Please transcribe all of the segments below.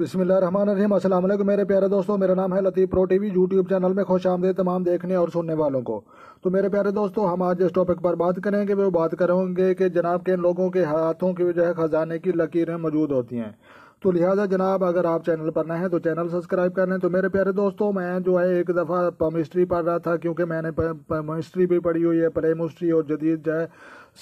بسم اللہ الرحمن الرحیم۔ السلام علیکم میرے پیارے دوستوں، میرا نام ہے لطیف پرو ٹی وی یوٹیوب چینل میں خوش آمدید تمام دیکھنے اور سننے والوں کو۔ تو میرے پیارے دوستوں، ہم آج جس ٹاپک پر بات کریں گے وہ بات کریں گے کہ جناب کے لوگوں کے ہاتھوں کی جو ہے خزانے کی لکیریں موجود ہوتی ہیں۔ تو لہٰذا جناب اگر آپ چینل پر نئے ہیں تو چینل سبسکرائب کر لیں۔ تو میرے پیارے دوستوں، میں جو ہے ایک دفعہ پمسٹری پڑھ رہا تھا، کیونکہ میں نے پمسٹری بھی پڑھی ہوئی ہے، پریمسٹری اور جدید جو ہے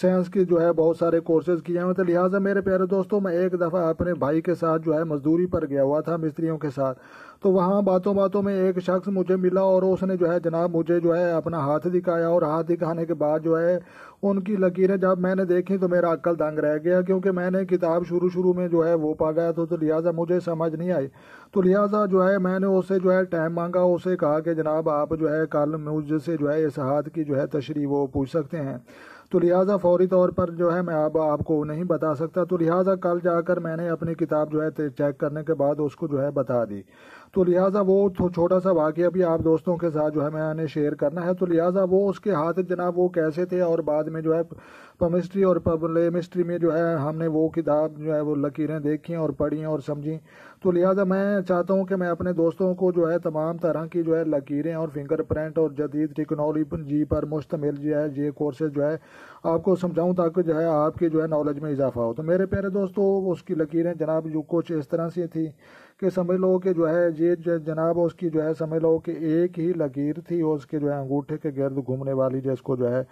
سائنس کی جو ہے بہت سارے کورسز کیے ہیں۔ تو لہٰذا میرے پیارے دوستوں، میں ایک دفعہ اپنے بھائی کے ساتھ جو ہے مزدوری پر گیا ہوا تھا، مستریوں کے ساتھ۔ تو وہاں باتوں باتوں میں ایک شخص مجھے ملا اور اس نے جو ہے جناب مجھے جو ہے اپنا ہاتھ دکھایا، اور ہاتھ دکھانے کے بعد جو ہے ان کی لکیریں جب میں نے دیکھی تو میرا عقل دنگ رہ گیا، کیونکہ میں نے کتاب شروع میں جو ہے وہ پڑھ رہا تھا، تو لہٰذا مجھے سمجھ نہیں آئی۔ تو لہٰذا جو ہے میں نے اس سے جو ہے ٹائم مانگا، اسے کہا کہ جناب آپ جو ہے کل مجھ سے جو ہے اس ہاتھ کی جو ہے تشریح وہ پوچھ سکتے ہیں۔ تو لہٰذا فوری طور پر جو ہے میں اب آپ کو نہیں بتا سکتا، تو لہٰذا کل جا کر میں نے اپنی کتاب جو ہے چیک کرنے کے بعد اس کو جو ہے بتا دی۔ تو لہٰذا وہ چھوٹا سا واقعہ بھی آپ دوستوں کے ساتھ جو ہے میں نے شیئر کرنا ہے۔ تو لہٰذا وہ اس کے ہاتھ جناب وہ کیسے تھے، اور بعد میں جو ہے پمسٹری اور پبلمسٹری میں جو ہے ہم نے وہ کتاب جو ہے وہ لکیریں دیکھی اور پڑھی اور سمجھی۔ تو لہٰذا میں چاہتا ہوں کہ میں اپنے دوستوں کو جو ہے تمام طرح کی جو ہے لکیریں اور فنگر پرنٹ اور جدید ٹیکنالوجی پر مشتمل جو ہے یہ کورسز جو ہے آپ کو سمجھاؤں، تاکہ جو ہے آپ کی جو ہے نالج میں اضافہ ہو۔ تو میرے پیارے دوستوں، اس کی لکیریں جناب جو کچھ اس طرح سے تھی کہ سمجھ لو کہ جو ہے یہ جناب اس کی جو ہے سمجھ لو کہ ایک ہی لکیر تھی اس کے جو ہے انگوٹھے کے گرد گھومنے والی، جس کو جو ہے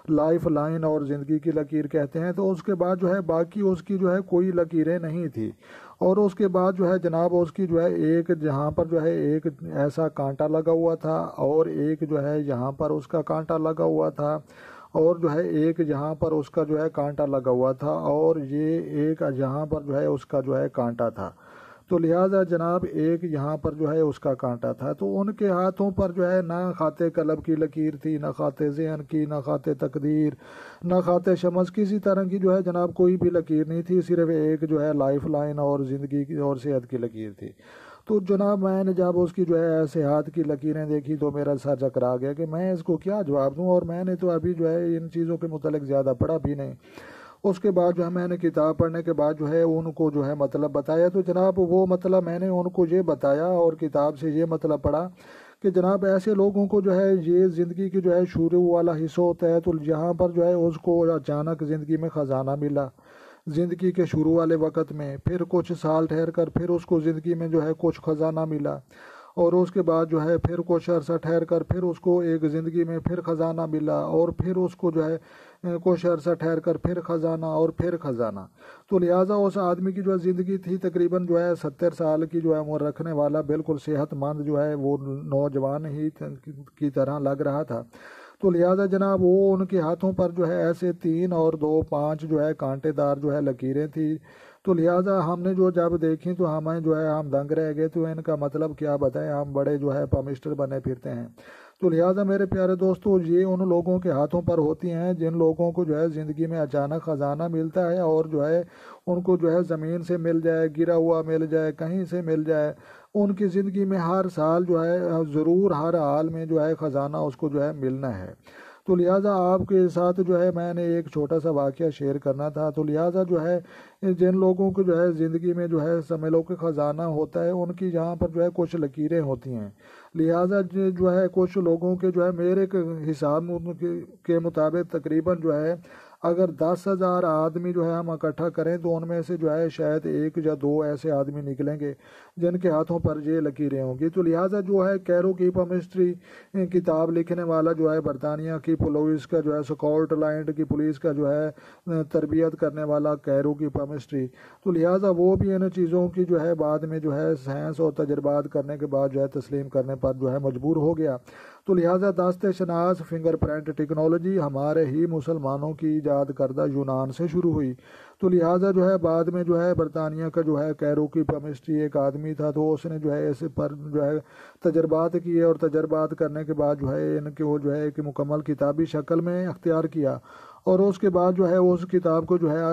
لائف لائن اور زندگی کی لکیر کہتے ہیں۔ تو اس کے بعد جو ہے باقی اس کی جو ہے کوئی لکیریں نہیں تھی، اور اس کے بعد جو ہے جناب اس کی جو ہے ایک جہاں پر جو ہے ایک ایسا کانٹا لگا ہوا تھا، اور ایک جو ہے یہاں پر اس کا کانٹا لگا ہوا تھا، اور جو ہے ایک جہاں پر اس کا جو ہے کانٹا لگا ہوا تھا، اور یہ ایک جہاں پر جو ہے اس کا جو ہے کانٹا تھا۔ تو لہٰذا جناب ایک یہاں پر جو ہے اس کا کانٹا تھا۔ تو ان کے ہاتھوں پر جو ہے نہ خاط قلم کی لکیر تھی، نہ خاط ذہن کی، نہ خاط تقدیر، نہ خاط شمس، کسی طرح کی جو ہے جناب کوئی بھی لکیر نہیں تھی، صرف ایک جو ہے لائف لائن اور زندگی کی اور صحت کی لکیر تھی۔ تو جناب میں نے جب اس کی جو ہے ایسے ہاتھ کی لکیریں دیکھی تو میرا سر چکرا گیا کہ میں اس کو کیا جواب دوں، اور میں نے تو ابھی جو ہے ان چیزوں کے متعلق زیادہ پڑھا بھی نہیں۔ اس کے بعد جو ہے میں نے کتاب پڑھنے کے بعد جو ہے ان کو جو ہے مطلب بتایا، تو جناب وہ مطلب میں نے ان کو یہ بتایا اور کتاب سے یہ مطلب پڑھا کہ جناب ایسے لوگوں کو جو ہے یہ زندگی کی جو ہے شروع والا حصہ ہوتا ہے، تو یہاں پر جو ہے اس کو اچانک زندگی میں خزانہ ملا زندگی کے شروع والے وقت میں، پھر کچھ سال ٹھہر کر پھر اس کو زندگی میں جو ہے کچھ خزانہ ملا، اور اس کے بعد جو ہے پھر کچھ عرصہ ٹھہر کر پھر اس کو ایک زندگی میں پھر خزانہ ملا، اور پھر اس کو جو ہے کچھ عرصہ ٹھہر کر پھر خزانہ اور پھر خزانہ۔ تو لہٰذا اس آدمی کی جو ہے زندگی تھی تقریباً جو ہے 70 سال کی جو ہے عمر رکھنے والا، بالکل صحت مند جو ہے وہ نوجوان ہی کی طرح لگ رہا تھا۔ تو لہٰذا جناب وہ ان کے ہاتھوں پر جو ہے ایسے 3 اور 2 5 جو ہے کانٹے دار جو ہے لکیریں تھی۔ تو لہٰذا ہم نے جو جب دیکھی تو ہمیں جو ہے ہم دنگ رہ گئے، تو ان کا مطلب کیا بتائیں، ہم بڑے جو ہے پمسٹر بنے پھرتے ہیں۔ تو لہٰذا میرے پیارے دوستو، یہ ان لوگوں کے ہاتھوں پر ہوتی ہیں جن لوگوں کو جو ہے زندگی میں اچانک خزانہ ملتا ہے، اور جو ہے ان کو جو ہے زمین سے مل جائے، گرا ہوا مل جائے، کہیں سے مل جائے، ان کی زندگی میں ہر سال جو ہے ضرور ہر حال میں جو ہے خزانہ اس کو جو ہے ملنا ہے۔ تو لہٰذا آپ کے ساتھ جو ہے میں نے ایک چھوٹا سا واقعہ شیئر کرنا تھا۔ تو لہٰذا جو ہے جن لوگوں کو جو ہے زندگی میں جو ہے سمجھ لو کہ خزانہ ہوتا ہے، ان کی جہاں پر جو ہے کچھ لکیریں ہوتی ہیں۔ لہٰذا جو ہے کچھ لوگوں کے جو ہے میرے حساب کے مطابق تقریباً جو ہے اگر 10,000 آدمی جو ہے ہم اکٹھا کریں تو ان میں سے جو ہے شاید 1 یا 2 ایسے آدمی نکلیں گے جن کے ہاتھوں پر یہ لکیریں ہوں گی۔ تو لہٰذا جو ہے کیرو کی پمسٹری کتاب لکھنے والا جو ہے برطانیہ کی پولیس کا جو ہے اسکاٹ لینڈ کی پولیس کا جو ہے تربیت کرنے والا کیرو کی پمسٹری، تو لہٰذا وہ بھی ان چیزوں کی جو ہے بعد میں جو ہے سائنس اور تجربات کرنے کے بعد جو ہے تسلیم کرنے پر جو ہے مجبور ہو گیا۔ تو لہٰذا دست شناس فنگر پرنٹ ٹیکنالوجی ہمارے ہی مسلمانوں کی ایجاد کردہ یونان سے شروع ہوئی۔ تو لہٰذا جو ہے بعد میں جو ہے برطانیہ کا جو ہے کیرو کی پمسٹری ایک آدمی تھا، تو اس نے جو ہے اس پر جو ہے تجربات کیے، اور تجربات کرنے کے بعد جو ہے ان کو جو ہے ایک مکمل کتابی شکل میں اختیار کیا، اور اس کے بعد جو ہے اس کتاب کو جو ہے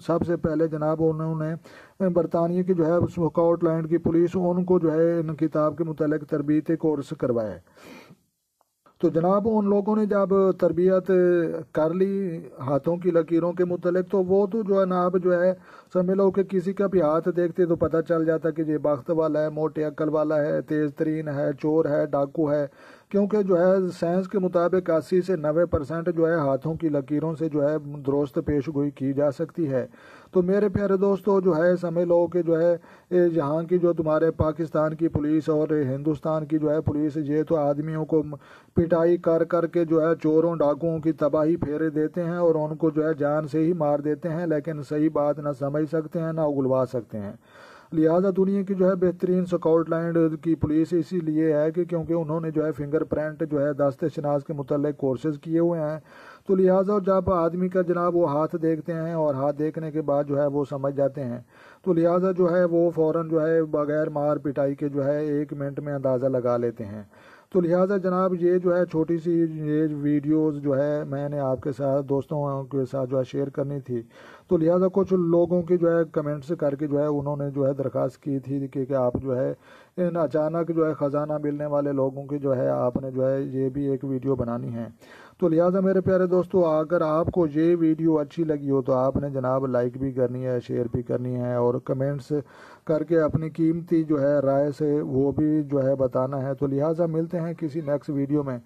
سب سے پہلے جناب انہوں نے برطانیہ کی جو ہے اسکاٹ لینڈ کی پولیس ان کو جو ہے ان کتاب کے متعلق تربیتی کورس کروائے۔ تو جناب ان لوگوں نے جب تربیت کر لی ہاتھوں کی لکیروں کے متعلق، تو وہ تو جو ہے نا اب جو ہے سمجھ لو کہ کسی کا بھی ہاتھ دیکھتے تو پتہ چل جاتا کہ یہ بخت والا ہے، موٹے عقل والا ہے، تیز ترین ہے، چور ہے، ڈاکو ہے، کیونکہ جو ہے سائنس کے مطابق 80 سے 90% جو ہے ہاتھوں کی لکیروں سے جو ہے درست پیش گوئی کی جا سکتی ہے۔ تو میرے پیارے دوستو جو ہے سمجھ لو کہ جو ہے یہاں کی جو تمہارے پاکستان کی پولیس اور ہندوستان کی جو ہے پولیس، یہ تو آدمیوں کو پٹائی کر کر کے جو ہے چوروں ڈاکوؤں کی تباہی پھیرے دیتے ہیں اور ان کو جو ہے جان سے ہی مار دیتے ہیں، لیکن صحیح بات نہ سمجھ سکتے ہیں نہ اگلوا سکتے ہیں۔ لہٰذا دنیا کی جو ہے بہترین اسکاٹ لینڈ کی پولیس اسی لیے ہے کہ کیونکہ انہوں نے جو ہے فنگر پرنٹ جو ہے دست شناس کے متعلق کورسز کیے ہوئے ہیں، تو لہٰذا جب آدمی کا جناب وہ ہاتھ دیکھتے ہیں اور ہاتھ دیکھنے کے بعد جو ہے وہ سمجھ جاتے ہیں، تو لہٰذا جو ہے وہ فوراً جو ہے بغیر مار پٹائی کے جو ہے 1 منٹ میں اندازہ لگا لیتے ہیں۔ تو لہٰذا جناب یہ جو ہے چھوٹی سی یہ ویڈیوز جو ہے میں نے آپ کے ساتھ دوستوں کے ساتھ جو ہے شیئر کرنی تھی، تو لہٰذا کچھ لوگوں کی جو ہے کمنٹس کر کے جو ہے انہوں نے جو ہے درخواست کی تھی کہ آپ جو ہے ان اچانک جو ہے خزانہ ملنے والے لوگوں کی جو ہے آپ نے جو ہے یہ بھی ایک ویڈیو بنانی ہے۔ تو لہٰذا میرے پیارے دوستو اگر آپ کو یہ ویڈیو اچھی لگی ہو تو آپ نے جناب لائک بھی کرنی ہے، شیئر بھی کرنی ہے اور کمنٹس کر کے اپنی قیمتی جو ہے رائے سے وہ بھی جو ہے بتانا ہے۔ تو لہٰذا ملتے ہیں کسی نیکسٹ ویڈیو میں،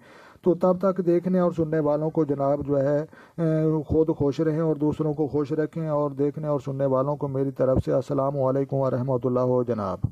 تو تب تک دیکھنے اور سننے والوں کو جناب جو ہے خود خوش رہیں اور دوسروں کو خوش رکھیں، اور دیکھنے اور سننے والوں کو میری طرف سے السلام علیکم ورحمۃ اللہ جناب۔